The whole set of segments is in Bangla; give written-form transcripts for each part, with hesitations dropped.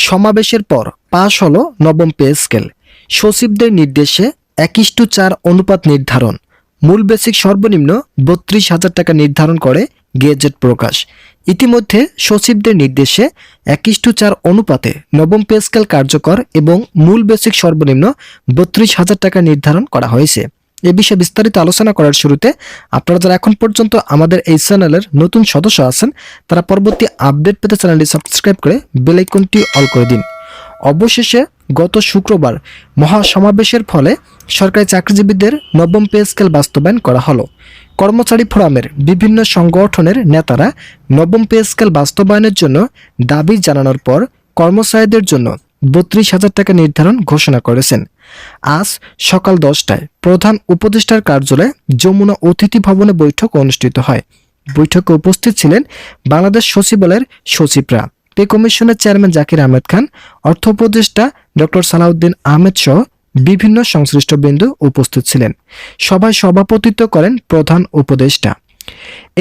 সমাবেশের পর পাশ হলো নবম পে স্কেল। সচিবদের নির্দেশে 1:4 অনুপাত নির্ধারণ। মূল বেসিক সর্বনিম্ন 32,000 টাকা নির্ধারণ করে গেজেট প্রকাশ। ইতিমধ্যে সচিবদের নির্দেশে 1:4 অনুপাতে নবম পে স্কেল কার্যকর এবং মূল বেসিক সর্বনিম্ন 32,000 টাকা নির্ধারণ করা হয়েছে। এ বিষয়ে বিস্তারিত আলোচনা করার শুরুতে আপনারা যারা এখন পর্যন্ত আমাদের এই চ্যানেলের নতুন সদস্য আছেন তারা পরবর্তী আপডেট পেতে চ্যানেলটি সাবস্ক্রাইব করে বেল আইকনটি অল করে দিন। অবশেষে গত শুক্রবার মহাসমাবেশের ফলে সরকারি চাকরিজীবীদের নবম পে স্কেল বাস্তবায়ন করা হলো। কর্মচারী ফোরামের বিভিন্ন সংগঠনের নেতারা নবম পে স্কেল বাস্তবায়নের জন্য দাবি জানানোর পর কর্মচারীদের জন্য 32,000 টাকা নির্ধারণ ঘোষণা করেছেন। আজ সকাল 10টায় প্রধান উপদেষ্টার কার্যালয়ে যমুনা অতিথি ভবনে বৈঠক অনুষ্ঠিত হয়। বৈঠকে উপস্থিত ছিলেন বাংলাদেশ সচিবালয়ের সচিবরা, পে কমিশনের চেয়ারম্যান জাকির আহমেদ খান, অর্থ উপদেষ্টা ডক্টর সালাউদ্দিন আহমেদ সহ বিভিন্ন সংশ্লিষ্ট বিন্দু উপস্থিত ছিলেন। সভায় সভাপতিত্ব করেন প্রধান উপদেষ্টা।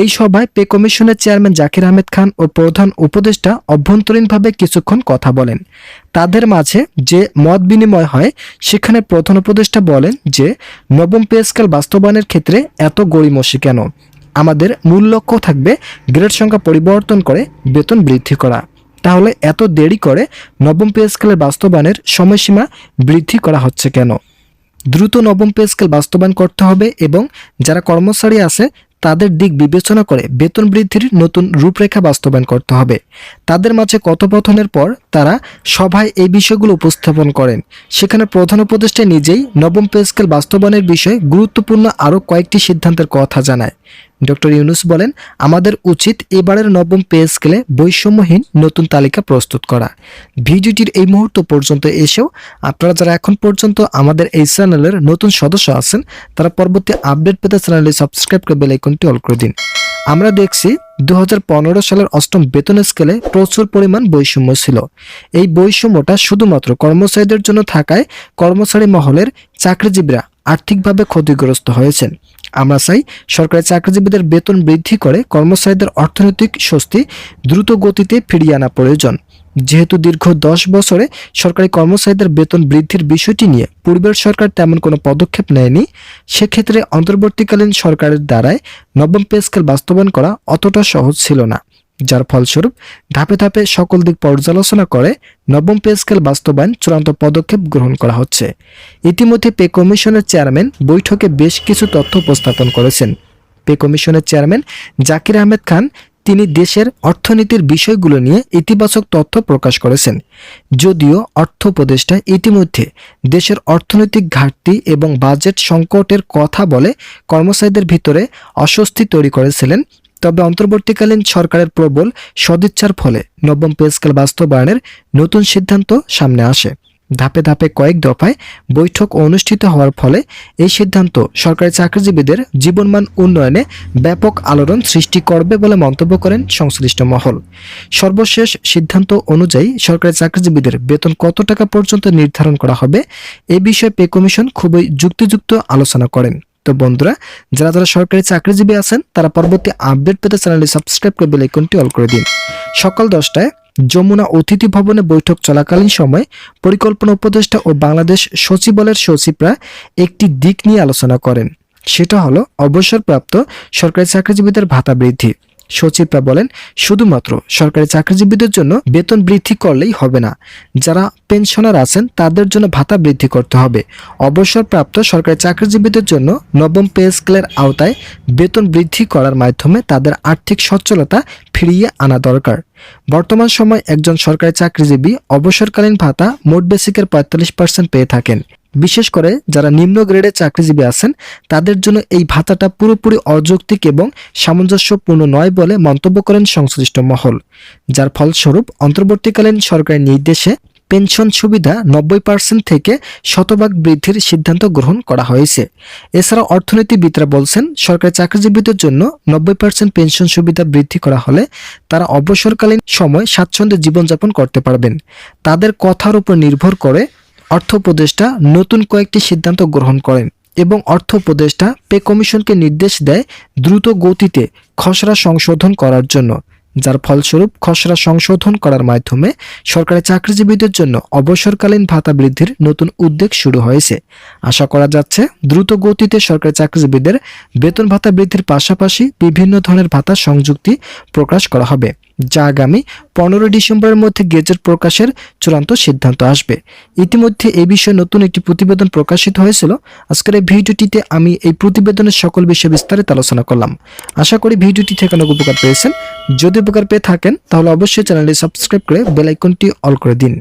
এই সভায় পে কমিশনের চেয়ারম্যান জাকির আহমেদ খান ও প্রধান উপদেষ্টা অভ্যন্তরীণভাবে কিছুক্ষণ কথা বলেন। তাদের মাঝে যে মত বিনিময় হয় সেখানে প্রধান উপদেষ্টা বলেন যে নবম পে স্কেল বাস্তবায়নের ক্ষেত্রে এত গড়িমসি কেন? আমাদের মূল লক্ষ্য থাকবে গ্রেড সংখ্যা পরিবর্তন করে বেতন বৃদ্ধি করা। তাহলে এত দেরি করে নবম পে স্কেলের বাস্তবায়নের সময়সীমা বৃদ্ধি করা হচ্ছে কেন? দ্রুত নবম পে স্কেল বাস্তবায়ন করতে হবে এবং যারা কর্মচারী আছে তাদের দিক বিবেচনা করে বেতন বৃদ্ধির নতুন রূপরেখা বাস্তবায়ন করতে হবে। তাদের মাঝে কথোপকথনের পর তারা সভায় এই বিষয়গুলো উপস্থাপন করেন। সেখানে প্রধান উপদেষ্টা নিজেই নবম পে স্কেল বাস্তবায়নের বিষয়ে গুরুত্বপূর্ণ আরও কয়েকটি সিদ্ধান্তের কথা জানায়। ডক্টর ইউনূস বলেন, আমাদের উচিত এবারের নবম পে স্কেলে বৈষম্যহীন নতুন তালিকা প্রস্তুত করা। ভিডিওটির এই মুহূর্ত পর্যন্ত এসেও আপনারা যারা এখন পর্যন্ত আমাদের এই চ্যানেলের নতুন সদস্য আছেন তারা পরবর্তী আপডেট পেতে চ্যানেলটি সাবস্ক্রাইব করে বেল আইকনটি অল করে দিন। আমরা দেখছি 2015 সালের অষ্টম বেতন স্কেলে প্রচুর পরিমাণ বৈষম্য ছিল। এই বৈষম্যটা শুধুমাত্র কর্মচারীদের জন্য থাকায় কর্মচারী মহলের চাকরিজীবীরা আর্থিকভাবে ক্ষতিগ্রস্ত হয়েছেন। আমরা চাই সরকারি চাকরিজীবীদের বেতন বৃদ্ধি করে কর্মচারীদের অর্থনৈতিক স্বস্তি দ্রুত গতিতে ফিরিয়ে আনা প্রয়োজন। যেহেতু দীর্ঘ 10 বছরে সরকারি কর্মচারীদের বেতন বৃদ্ধির বিষয়টি নিয়ে পূর্বের সরকার তেমন কোনো পদক্ষেপ নেয়নি, সেক্ষেত্রে অন্তর্বর্তীকালীন সরকারের দ্বারাই নবম পে স্কেল বাস্তবায়ন করা অতটা সহজ ছিল না, যার ফলস্বরূপ ধাপে ধাপে সকল দিক পর্যালোচনা করে নবম পে স্কেল বাস্তবায়ন চূড়ান্ত পদক্ষেপ গ্রহণ করা হচ্ছে। ইতিমধ্যে পে কমিশনের চেয়ারম্যান বৈঠকে বেশ কিছু তথ্য উপস্থাপন করেছেন। পে কমিশনের চেয়ারম্যান জাকির আহমেদ খান তিনি দেশের অর্থনীতির বিষয়গুলো নিয়ে ইতিবাচক তথ্য প্রকাশ করেছেন। যদিও অর্থ উপদেষ্টা ইতিমধ্যে দেশের অর্থনৈতিক ঘাটতি এবং বাজেট সংকটের কথা বলে কর্মচারীদের ভিতরে অস্বস্তি তৈরি করেছিলেন, তবে অন্তর্বর্তীকালীন সরকারের প্রবল সদিচ্ছার ফলে নবম পে স্কেল বাস্তবায়নের নতুন সিদ্ধান্ত সামনে আসে। ধাপে ধাপে কয়েক দফায় বৈঠক অনুষ্ঠিত হওয়ার ফলে এই সিদ্ধান্ত সরকারি চাকরিজীবীদের জীবনমান উন্নয়নে ব্যাপক আলোড়ন সৃষ্টি করবে বলে মন্তব্য করেন সংশ্লিষ্ট মহল। সর্বশেষ সিদ্ধান্ত অনুযায়ী সরকারি চাকরিজীবীদের বেতন কত টাকা পর্যন্ত নির্ধারণ করা হবে এ বিষয়ে পে কমিশন খুবই যুক্তিযুক্ত আলোচনা করেন। তো বন্ধুরা, যারা যারা সরকারি চাকরিজীবী আছেন তারা পরবর্তী আপডেট পেতে চ্যানেলটি সাবস্ক্রাইব করে বেল আইকনটি অল করে দিন। সকাল 10টায় যমুনা অতিথি ভবনে বৈঠক চলাকালীন সময় পরিকল্পনা উপদেষ্টা ও বাংলাদেশ সচিবালয়ের সচিবরা একটি দিক নিয়ে আলোচনা করেন। সেটা হলো অবসরপ্রাপ্ত সরকারি চাকরিজীবীদের ভাতা বৃদ্ধি। সচিবরা বলেন, শুধুমাত্র সরকারি চাকরিজীবীদের জন্য বেতন বৃদ্ধি করলেই হবে না, যারা পেনশনার আছেন তাদের জন্য ভাতা বৃদ্ধি করতে হবে। অবসরপ্রাপ্ত সরকারি চাকরিজীবীদের জন্য নবম পে স্কেলের আওতায় বেতন বৃদ্ধি করার মাধ্যমে তাদের আর্থিক সচ্ছলতা ফিরিয়ে আনা দরকার। বর্তমান সময় একজন সরকারি চাকরিজীবী অবসরকালীন ভাতা মোট বেসিকের 45% পেয়ে থাকেন। বিশেষ করে যারা নিম্ন গ্রেডের চাকরিজীবী আছেন তাদের জন্য এই ভাতাটা পুরোপুরি অযৌক্তিক এবং সামঞ্জস্যপূর্ণ নয় বলে মন্তব্য করেন সংশ্লিষ্ট মহল, যার ফলস্বরূপ অন্তর্বর্তীকালীন সরকারের নির্দেশে পেনশন সুবিধা 90% থেকে 100% বৃদ্ধির সিদ্ধান্ত গ্রহণ করা হয়েছে। এছাড়া অর্থনীতিবিদরা বলছেন, সরকারি চাকরিজীবীদের জন্য 90% পেনশন সুবিধা বৃদ্ধি করা হলে তারা অবসরকালীন সময় স্বাচ্ছন্দ্যে জীবনযাপন করতে পারবেন। তাদের কথার উপর নির্ভর করে অর্থ উপদেষ্টা নতুন কয়েকটি সিদ্ধান্ত গ্রহণ করেন এবং অর্থ উপদেষ্টা পে কমিশনকে নির্দেশ দেয় দ্রুত গতিতে খসড়া সংশোধন করার জন্য। যার ফলস্বরূপ খসড়া সংশোধন করার মাধ্যমে সরকারি চাকরিজীবীদের জন্য অবসরকালীন ভাতা বৃদ্ধির নতুন উদ্যোগ শুরু হয়েছে। আশা করা যাচ্ছে দ্রুত গতিতে সরকারি চাকরিজীবীদের বেতন ভাতা বৃদ্ধির পাশাপাশি বিভিন্ন ধরনের ভাতা সংযুক্তি প্রকাশ করা হবে, যা আগামী 15 ডিসেম্বরের মধ্যে গেজেট প্রকাশের চূড়ান্ত সিদ্ধান্ত আসবে। ইতিমধ্যে এই বিষয়ে নতুন একটি প্রতিবেদন প্রকাশিত হয়েছিল। আজকের এই ভিডিওটিতে আমি এই প্রতিবেদনের সকল বিষয়ে বিস্তারিত আলোচনা করলাম। আশা করি ভিডিওটি থেকে অনেক উপকার পেয়েছেন। যদি উপকার পেয়ে থাকেন তাহলে অবশ্যই চ্যানেলটি সাবস্ক্রাইব করে বেল আইকনটি অল করে দিন।